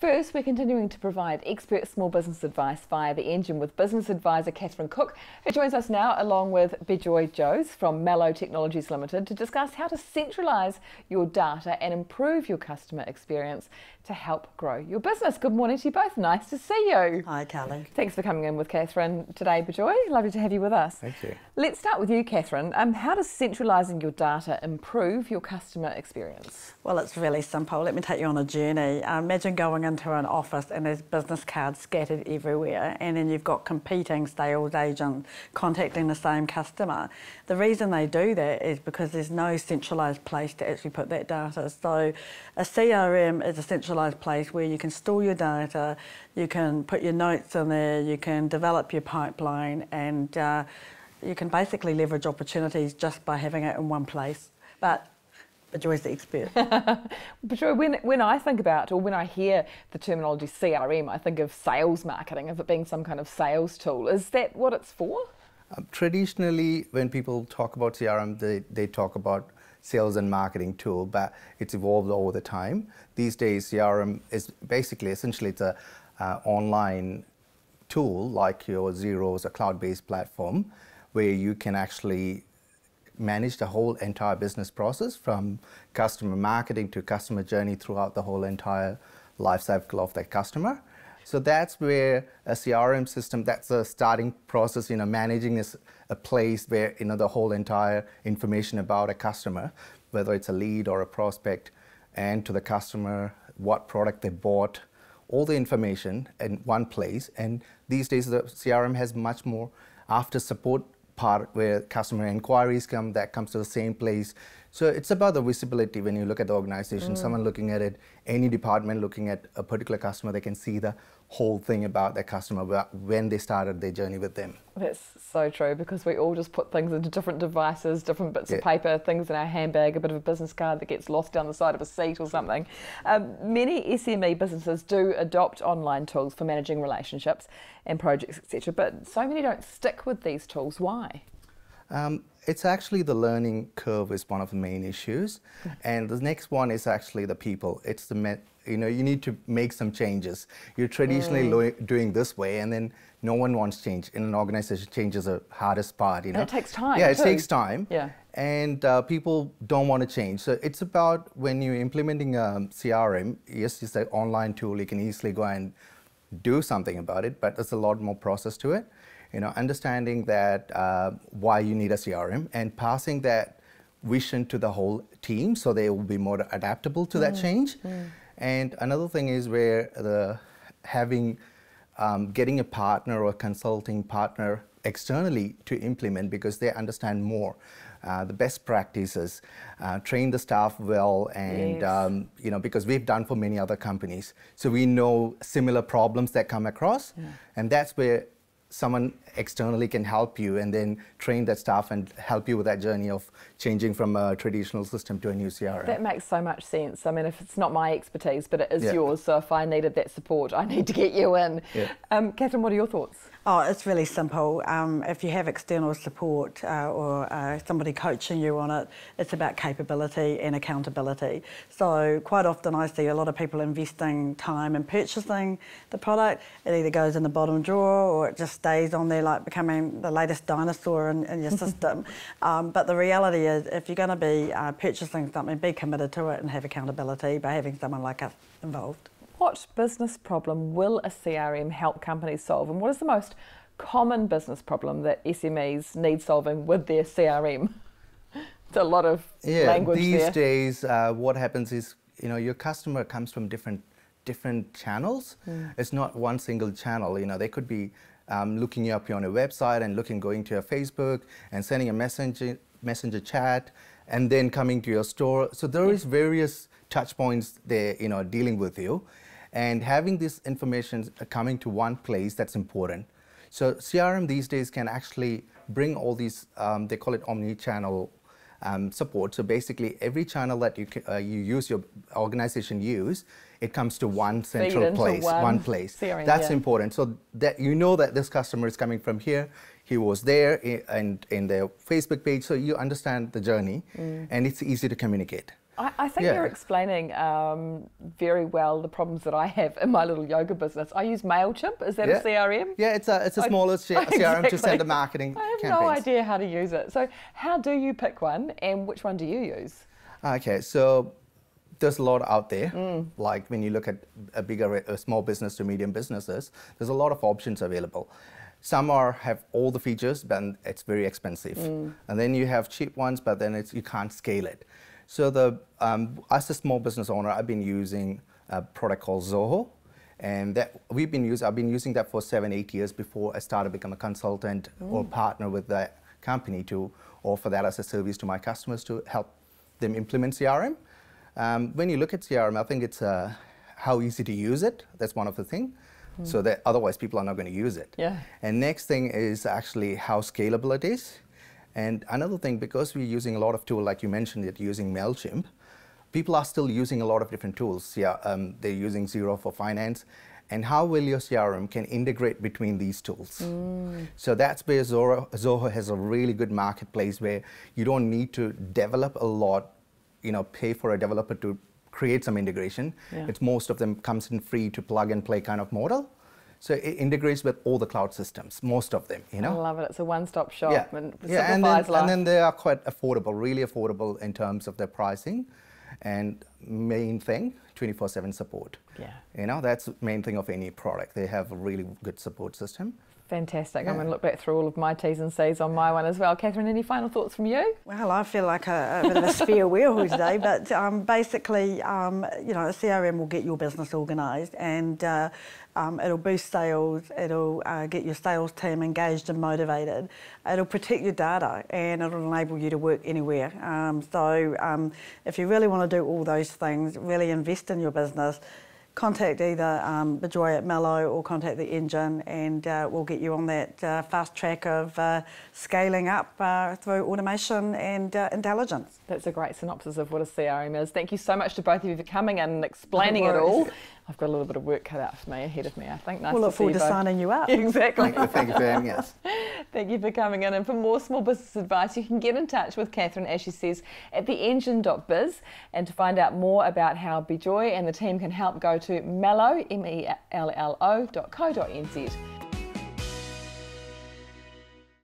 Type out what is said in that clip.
first, we're continuing to provide expert small business advice via the Engine with business advisor Catherine Cook, who joins us now along with Bejoy Jose from Mello Technologies Limited to discuss how to centralise your data and improve your customer experience to help grow your business. Good morning to you both. Nice to see you. Hi, Carly. Thanks for coming in with Catherine today, Bejoy. Lovely to have you with us. Thank you. Let's start with you, Catherine. How does centralising your data improve your customer experience? Well, it's really simple. Let me take you on a journey. Imagine going into an office and there's business cards scattered everywhere, and then you've got competing sales agents contacting the same customer. The reason they do that is because there's no centralised place to actually put that data. So a CRM is a centralised place where you can store your data, you can put your notes in there, you can develop your pipeline, and you can basically leverage opportunities just by having it in one place. But Bejoy's the expert. Bejoy, when I think about, or when I hear the terminology CRM, I think of sales marketing, of it being some kind of sales tool. Is that what it's for? Traditionally, when people talk about CRM, they talk about sales and marketing tool, but it's evolved over the time. These days, CRM is essentially, it's a online tool like your Xero's, a cloud-based platform, where you can actually manage the whole entire business process from customer marketing to customer journey throughout the whole entire life cycle of that customer. So that's where a CRM system, that's a starting process, managing is a place where, the whole entire information about a customer, whether it's a lead or a prospect, and to the customer, what product they bought, all the information in one place. And these days, the CRM has much more after support part where customer inquiries come, that comes to the same place. So it's about the visibility when you look at the organization, someone looking at it, any department looking at a particular customer, they can see the whole thing about their customer when they started their journey with them. That's so true, because we all just put things into different devices, different bits of paper, things in our handbag, a bit of a business card that gets lost down the side of a seat or something. Many SME businesses do adopt online tools for managing relationships and projects, etc., but so many don't stick with these tools. Why? It's actually the learning curve is one of the main issues, and the next one is actually the people. It's the you need to make some changes. You're traditionally doing this way, and then no one wants change. In an organization, change is the hardest part. And it takes time. Yeah, it too. takes time. Yeah. And people don't want to change. So it's about when you're implementing a CRM. Yes, it's an online tool. You can easily go and do something about it, but there's a lot more process to it. Understanding that why you need a CRM and passing that vision to the whole team so they will be more adaptable to that change. And another thing is where getting a partner or a consulting partner externally to implement, because they understand more the best practices, train the staff well, and because we've done for many other companies, so we know similar problems that come across, and that's where someone externally can help you and then train that staff and help you with that journey of changing from a traditional system to a new CRM. That makes so much sense. I mean, if it's not my expertise, but it is yours, so if I needed that support, I need to get you in. Catherine, what are your thoughts? Oh, it's really simple. If you have external support or somebody coaching you on it, it's about capability and accountability. So quite often I see a lot of people investing time in purchasing the product. It either goes in the bottom drawer or it just stays on there like becoming the latest dinosaur in your system. But the reality is, if you're going to be purchasing something, be committed to it and have accountability by having someone like us involved. What business problem will a CRM help companies solve, and what is the most common business problem that SMEs need solving with their CRM? It's a lot of language these days what happens is, your customer comes from different channels. It's not one single channel. They could be looking you up on a website and going to your Facebook and sending a messenger chat and then coming to your store. So there is various touch points there, dealing with you. And having this information coming to one place, that's important. So CRM these days can actually bring all these, they call it omni-channel support. So basically every channel that your organization use, it comes to one central place, one place. CRM, that's important. So that that this customer is coming from here, he was there and in their Facebook page, so you understand the journey and it's easy to communicate. I think you're explaining very well the problems that I have in my little yoga business. I use MailChimp. Is that a CRM? Yeah, it's a smaller CRM to send the marketing I have campaigns. no idea how to use it. So how do you pick one, and which one do you use? Okay, so there's a lot out there. Like when you look at a small business to medium businesses, there's a lot of options available. Some have all the features, but it's very expensive. And then you have cheap ones, but then you can't scale it. So as a small business owner, I've been using a product called Zoho, and I've been using that for 7-8 years before I started becoming a consultant or partner with that company to offer that as a service to my customers to help them implement CRM. When you look at CRM, I think it's how easy to use it. That's one of the things. So that otherwise people are not going to use it. Yeah. And next thing is actually how scalable it is. And another thing, because we're using a lot of tools, like you mentioned it, using MailChimp, people are still using a lot of different tools. Yeah, they're using Xero for finance. And how will your CRM can integrate between these tools? So that's where Zoho has a really good marketplace where you don't need to develop a lot, pay for a developer to create some integration. Yeah. It's most of them comes in free to plug and play kind of model. So it integrates with all the cloud systems, most of them, I love it. It's a one-stop shop and yeah, simplifies life. and then they are quite affordable, really affordable in terms of their pricing. And main thing, 24/7 support. Yeah. That's the main thing of any product. They have a really good support system. Fantastic. I'm going to look back through all of my T's and C's on my one as well. Catherine, any final thoughts from you? Well, I feel like a bit of a spare wheel today, but basically, a CRM will get your business organised, and it'll boost sales, it'll get your sales team engaged and motivated, it'll protect your data, and it'll enable you to work anywhere. If you really want to do all those things, really invest in your business, contact either Bejoy at Mello or contact the Engine, and we'll get you on that fast track of scaling up through automation and intelligence. That's a great synopsis of what a CRM is. Thank you so much to both of you for coming and explaining it all. I've got a little bit of work cut out for me ahead of me, I think. Nice we'll look forward to signing you up. Exactly. Thank you for having us. Thank you for coming in. And for more small business advice, you can get in touch with Catherine, as she says, at theengine.biz. And to find out more about how Bejoy and the team can help, go to mello, mello.co.nz.